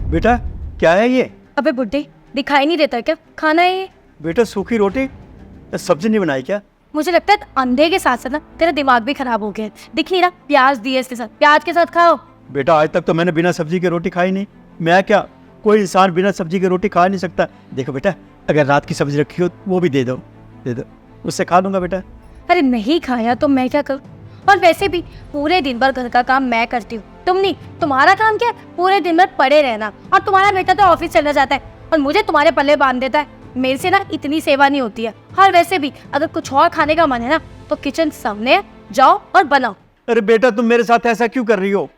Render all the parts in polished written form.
बेटा क्या है ये? अबे बुड्ढे, दिखाई नहीं देता क्या खाना है ये? बेटा सूखी रोटी, सब्जी नहीं बनाई क्या? मुझे लगता है अंधे के साथ साथ ना तेरा दिमाग भी खराब हो गया है। दिख नहीं रहा, प्याज दिए इसके साथ, प्याज के साथ खाओ। बेटा आज तक तो मैंने बिना सब्जी की रोटी खाई नहीं। मैं क्या, कोई इंसान बिना सब्जी की रोटी खा नहीं सकता। देखो बेटा, अगर रात की सब्जी रखी हो वो भी दे दो, उससे खा लूंगा बेटा। अरे नहीं खाया तो मैं क्या करूँ? और वैसे भी पूरे दिन भर घर का काम मैं करती हूँ, तुम नहीं। तुम्हारा काम क्या है? पूरे दिन भर पड़े रहना। और तुम्हारा बेटा तो ऑफिस चला जाता है और मुझे तुम्हारे पल्ले बांध देता है। मेरे से ना इतनी सेवा नहीं होती है। और वैसे भी अगर कुछ और खाने का मन है ना तो किचन सामने है, जाओ और बनाओ। अरे बेटा तुम मेरे साथ ऐसा क्यों कर रही हो?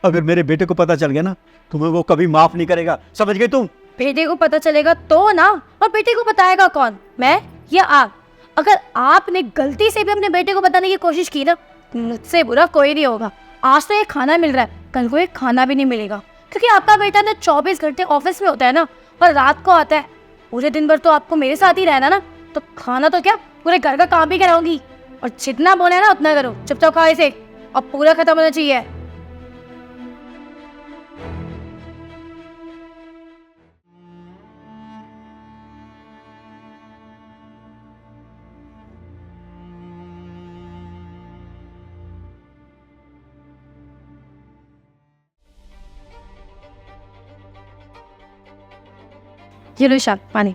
अगर मेरे बेटे को पता चल गया ना, तुम्हें वो कभी माफ नहीं करेगा, समझ गई तुम? बेटे को पता चलेगा तो ना, और बेटे को बताएगा कौन, मैं या आप? अगर आपने गलती से भी अपने बेटे को बताने की कोशिश की ना, मुझसे बुरा कोई नहीं होगा। आज तो ये खाना मिल रहा है, कल को ये खाना भी नहीं मिलेगा, क्योंकि आपका बेटा ना 24 घंटे ऑफिस में होता है ना, और रात को आता है। पूरे दिन भर तो आपको मेरे साथ ही रहना ना, तो खाना तो क्या, पूरे घर का काम भी कराऊंगी। और जितना बोला है ना उतना करो, चुपचाप खाओ इसे, और पूरा खत्म होना चाहिए। ये लो ईशान, पानी।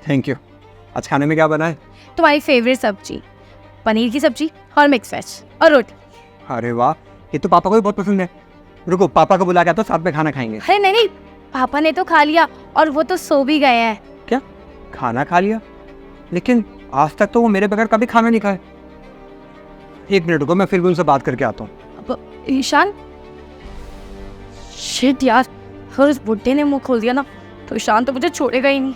Thank you. आज खाने में क्या बना है? तुम्हारी फेवरेट सब्जी, पनीर की सब्जी और मिक्स वेज और रोटी। अरे वाह, ये तो पापा को भी बहुत पसंद है। रुको, पापा को बुला के आता हूं, साथ में खाना खाएंगे। अरे नहीं नहीं, पापा ने तो खा लिया और वो तो सो भी गए हैं। क्या खाना खा लिया? लेकिन आज तक तो वो मेरे बगैर कभी खाना नहीं खाए। एक मिनट रुको, मैं फिर भी उनसे बात करके आता हूँ। अब ईशान, शिट यार, अगर उस बुड्ढे ने मुंह खोल दिया ना तो ईशान तो मुझे छोड़ेगा ही नहीं।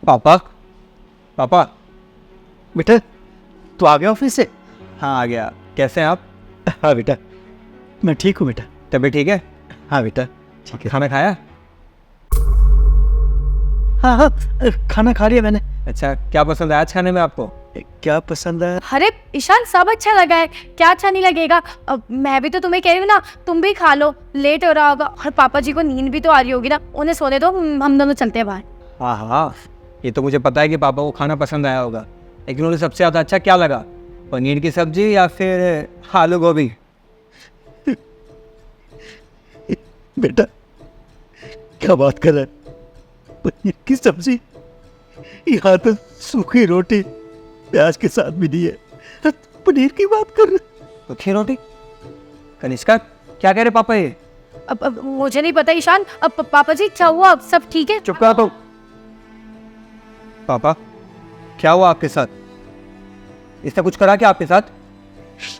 पापा, पापा। बेटा तू आ गया ऑफिस से? हाँ आ गया। कैसे हैं आप? हाँ बेटा, मैं ठीक हूँ बेटा। तबीयत ठीक है? हाँ बेटा ठीक है। खाना खाया? हाँ हाँ, खाना खा लिया मैंने। अच्छा, क्या पसंद है आज खाने में आपको? क्या पसंद है? अरे ईशान, सब अच्छा लगा है, क्या अच्छा नहीं लगेगा? अब मैं भी तो तुम्हें कह रही हूँ ना, तुम भी खा लो, लेट हो रहा होगा। और पापा जी को नींद भी तो आ रही होगी ना, उन्हें सोने दो, हम दोनों चलते हैं बाहर। हाँ हाँ, ये तो मुझे पता है कि पापा को खाना पसंद आया होगा, लेकिन उन्हें सबसे ज़्यादा अच्छा क्या लगा? पनीर की सब्जी या फिर आलू गोभी? बेटा क्या बात कर रहा है? पनीर की सब्जी, यहाँ तो सूखी रोटी प्याज के साथ भी दी है, पनीर की बात कर रहे? सूखी रोटी? कनिष्का, क्या कह रहे पापा ये? अब मुझे नहीं पता ईशान। अब पापा जी क्या हुआ? अब सब ठीक है? चुप करा तो। पापा, क्या हुआ आपके साथ? इसने कुछ करा क्या आपके साथ?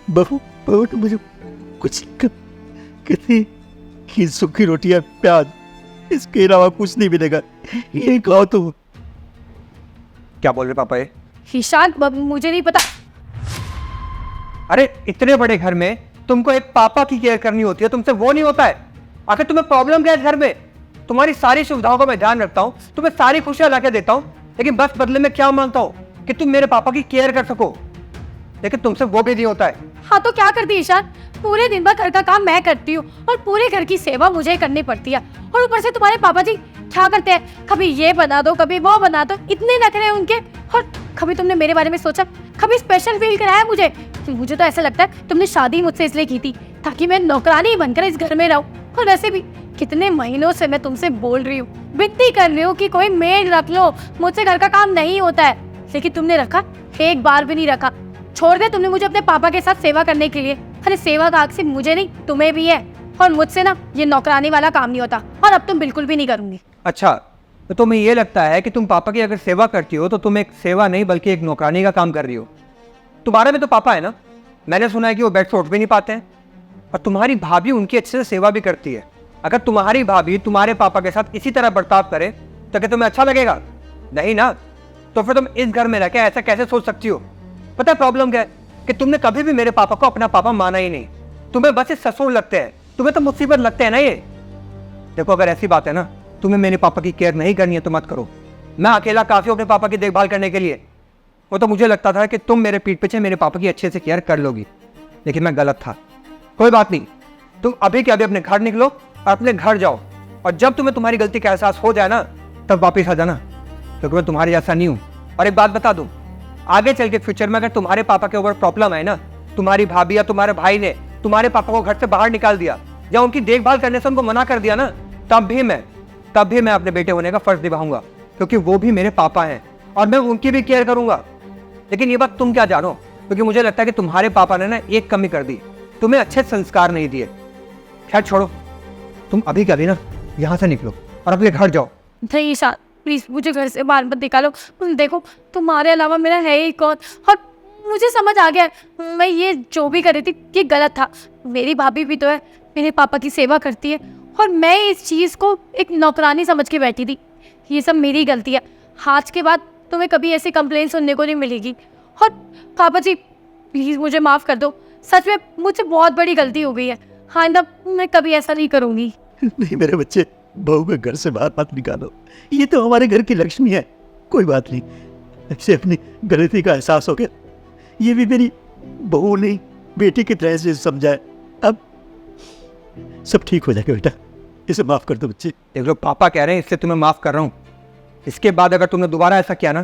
बहू बहू तो मुझे कुछ कहती कि सूखी रोटी और प्याज, इसके अलावा कुछ नहीं मिलेगा, ये खाओ तो। क्या बोल रहे पापा ये? ईशान, मुझे नहीं पता। अरे इतने बड़े घर में तुमको एक पापा की केयर करनी होती है, तुमसे वो नहीं होता है। आखिर तुम्हें प्रॉब्लम क्या है घर में? तुम्हारी सारी सुविधाओं का मैं ध्यान रखता हूँ, तुम्हें सारी खुशियां लाके देता हूँ, लेकिन बस बदले में क्या मांगता हूँ कि तुम मेरे पापा की केयर कर सको, लेकिन तुमसे वो भी नहीं होता है। हाँ तो क्या करती ईशान, पूरे दिन भर घर का काम मैं करती हूँ और पूरे घर की सेवा मुझे करनी पड़ती है। और ऊपर से तुम्हारे पापा जी क्या करते हैं, कभी ये बना दो, कभी वो बना दो, इतने नखरे हैं उनके। और कभी तुमने मेरे बारे में सोचा, कभी स्पेशल फील कराया मुझे? मुझे तो ऐसा लगता है तुमने शादी मुझसे इसलिए की थी ताकि मैं नौकरानी बनकर इस घर में रहूं। और वैसे भी कितने महीनों से मैं तुमसे बोल रही हूँ, विनती कर रही हूँ कि कोई मेड रख लो, मुझसे घर का काम नहीं होता है, लेकिन तुमने रखा? एक बार भी नहीं रखा। छोड़ दे तुमने मुझे अपने पापा के साथ सेवा करने के लिए। अरे सेवा का हक सिर्फ मुझे नहीं, तुम्हें भी है। और मुझसे ना ये नौकरानी वाला काम नहीं होता, और अब तुम बिल्कुल भी नहीं करूंगी। अच्छा, तो तुम्हें ये लगता है कि तुम पापा की अगर सेवा करती हो तो तुम एक सेवा नहीं बल्कि एक नौकरानी का काम कर रही हो? तुम्हारे में तो पापा है ना, मैंने सुना है कि वो बेड से उठ भी नहीं पाते हैं, और तुम्हारी भाभी उनकी अच्छे से सेवा भी करती है। अगर तुम्हारी भाभी तुम्हारे पापा के साथ इसी तरह बर्ताव करे तो क्या तुम्हें अच्छा लगेगा? नहीं ना। तो फिर तुम इस घर में रह के ऐसा कैसे सोच सकती हो? पता है प्रॉब्लम क्या है? कि तुमने कभी भी मेरे पापा को अपना पापा माना ही नहीं। तुम्हें बस ये ससुर लगते हैं, तुम्हें तो मुसीबत लगते हैं ना ये। देखो, अगर ऐसी बात है ना, तुम्हें मेरे पापा की केयर नहीं करनी है तो मत करो। मैं अकेला काफी हूं अपने पापा की देखभाल करने के लिए। वो तो मुझे लगता था कि तुम मेरे पीठ पीछे मेरे पापा की अच्छे से केयर कर लोगी, लेकिन मैं गलत था। कोई बात नहीं, तुम अभी के अभी अपने घर निकलो और अपने घर जाओ, और जब तुम्हें तुम्हारी गलती का एहसास हो जाए ना तब वापस आ जाना, क्योंकि मैं तुम्हारे जैसा नहीं हूँ। और एक बात बता दूं, आगे चल के फ्यूचर में अगर तुम्हारे पापा के ऊपर प्रॉब्लम है ना, तुम्हारी भाभी या तुम्हारे भाई ने तुम्हारे पापा को घर से बाहर निकाल दिया या उनकी देखभाल करने से उनको मना कर दिया ना, तब भी मैं अपने बेटे होने का फर्ज निभाऊंगा, क्योंकि वो भी मेरे पापा हैं और मैं उनकी भी केयर करूंगा। लेकिन ये बात तुम क्या जानो, क्योंकि मुझे लगता है कि तुम्हारे पापा ने ना एक कमी कर दी, तुम्हें अच्छे संस्कार नहीं दिए। खैर छोड़ो, तुम अभी के अभी ना यहाँ से निकलो और अपने घर जाओ। नहीं ईशान, प्लीज मुझे घर से बाहर मत निकालो। देखो तुम्हारे अलावा मेरा है ही कौन। और मुझे समझ आ गया है, मैं ये जो भी कर रही थी ये गलत था। मेरी भाभी भी तो है, मेरे पापा की सेवा करती है, और मैं इस चीज़ को एक नौकरानी समझ के बैठी थी। ये सब मेरी गलती है। आज के बाद तुम्हें कभी ऐसी कंप्लेन सुनने को नहीं मिलेगी। और पापा जी प्लीज़ मुझे माफ़ कर दो, सच में मुझसे बहुत बड़ी गलती हो गई है। हाँ आइंदा मैं कभी ऐसा नहीं करूँगी। नहीं मेरे बच्चे, बहू को घर से बाहर मत निकालो, ये तो हमारे घर की लक्ष्मी है। कोई बात नहीं, ऐसे अपनी गलती का एहसास हो गया, ये भी मेरी बहू नहीं बेटी की तरह से समझाए। अब सब ठीक हो जाएगा बेटा, इसे माफ कर दो बच्चे। देख लो, पापा कह रहे हैं इससे तुम्हें माफ कर रहा हूँ। इसके बाद अगर तुमने दोबारा ऐसा किया ना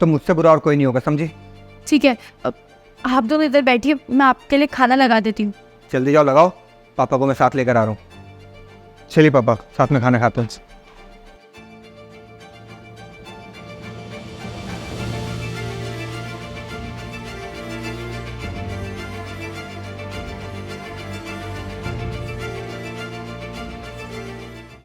तो मुझसे बुरा और कोई नहीं होगा, समझी? ठीक है, अब आप दोनों इधर बैठिए, मैं आपके लिए खाना लगा देती हूँ। जल्दी जाओ लगाओ, पापा को मैं साथ लेकर आ रहा हूँ। चलिए पापा, साथ में खाना खाते हैं।